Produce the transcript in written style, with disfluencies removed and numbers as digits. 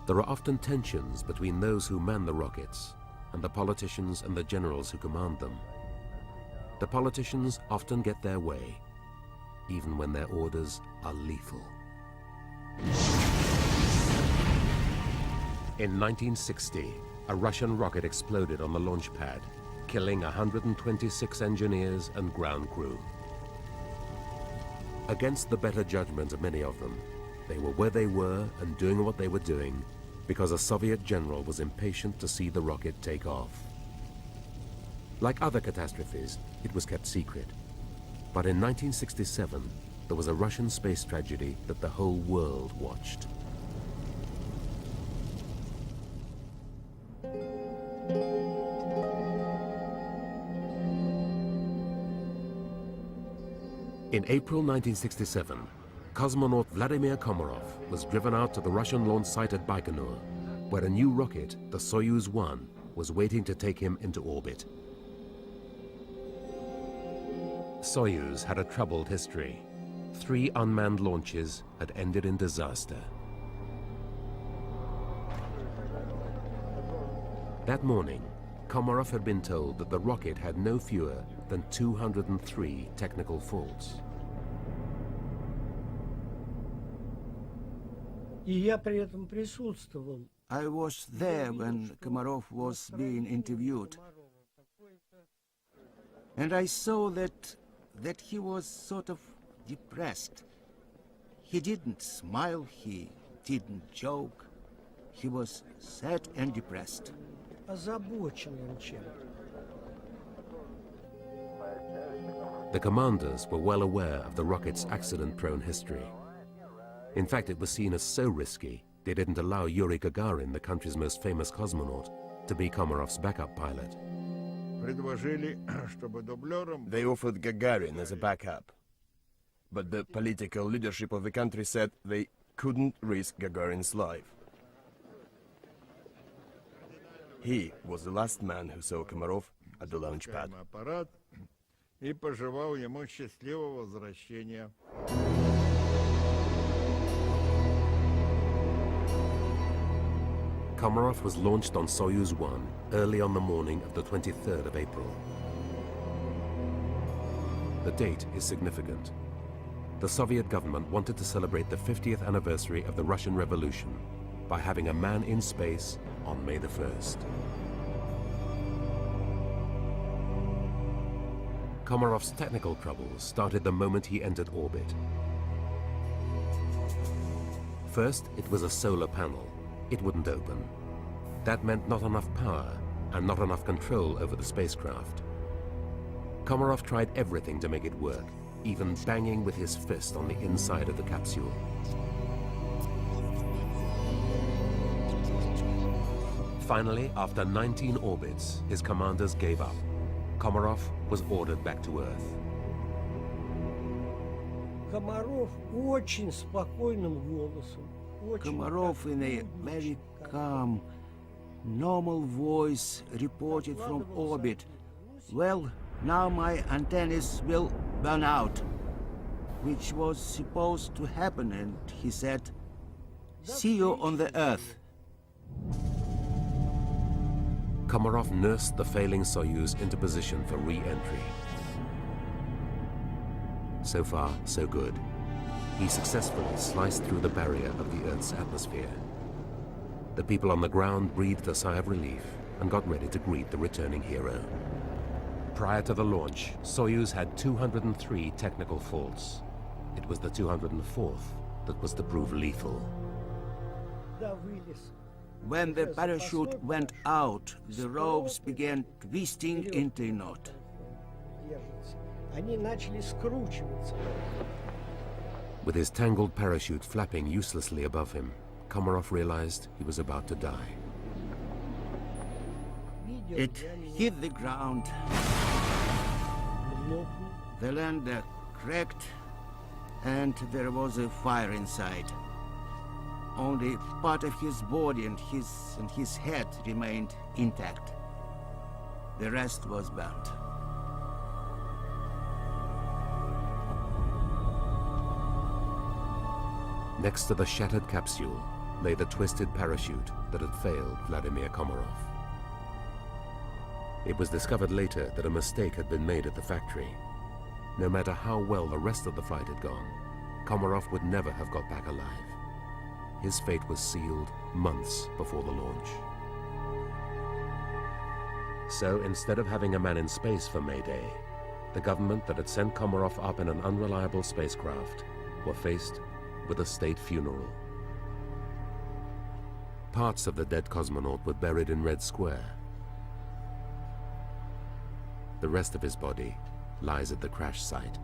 There are often tensions between those who man the rockets and the politicians and the generals who command them. The politicians often get their way, even when their orders are lethal. In 1960, a Russian rocket exploded on the launch pad, killing 126 engineers and ground crew. Against the better judgment of many of them, they were where they were and doing what they were doing because a Soviet general was impatient to see the rocket take off. Like other catastrophes, it was kept secret. But in 1967, there was a Russian space tragedy that the whole world watched. In April 1967, cosmonaut Vladimir Komarov was driven out to the Russian launch site at Baikonur, where a new rocket, the Soyuz 1, was waiting to take him into orbit. Soyuz had a troubled history. 3 unmanned launches had ended in disaster. That morning, Komarov had been told that the rocket had no fewer than 203 technical faults. I was there when Komarov was being interviewed. And I saw that he was sort of depressed. He didn't smile, he didn't joke. He was sad and depressed. The commanders were well aware of the rocket's accident-prone history. In fact, it was seen as so risky, they didn't allow Yuri Gagarin, the country's most famous cosmonaut, to be Komarov's backup pilot. They offered Gagarin as a backup. But the political leadership of the country said they couldn't risk Gagarin's life. He was the last man who saw Komarov at the launch pad. Komarov was launched on Soyuz 1 early on the morning of the 23rd of April. The date is significant. The Soviet government wanted to celebrate the 50th anniversary of the Russian Revolution by having a man in space on May the 1st. Komarov's technical troubles started the moment he entered orbit. First, it was a solar panel. It wouldn't open. That meant not enough power and not enough control over the spacecraft. Komarov tried everything to make it work, even banging with his fist on the inside of the capsule. Finally, after 19 orbits, his commanders gave up. Komarov was ordered back to Earth. Komarov, in a very calm, normal voice, reported from orbit, "Well, now my antennas will burn out," which was supposed to happen, and he said, "See you on the Earth." Komarov nursed the failing Soyuz into position for re-entry. So far, so good. He successfully sliced through the barrier of the Earth's atmosphere. The people on the ground breathed a sigh of relief and got ready to greet the returning hero. Prior to the launch, Soyuz had 203 technical faults. It was the 204th that was to prove lethal. When the parachute went out, the ropes began twisting into a knot. With his tangled parachute flapping uselessly above him, Komarov realized he was about to die. It hit the ground. The lander cracked, and there was a fire inside. Only part of his body and his head remained intact. The rest was burnt. Next to the shattered capsule, lay the twisted parachute that had failed Vladimir Komarov. It was discovered later that a mistake had been made at the factory. No matter how well the rest of the flight had gone, Komarov would never have got back alive. His fate was sealed months before the launch. So instead of having a man in space for May Day, the government that had sent Komarov up in an unreliable spacecraft were faced with a state funeral. Parts of the dead cosmonaut were buried in Red Square. The rest of his body lies at the crash site.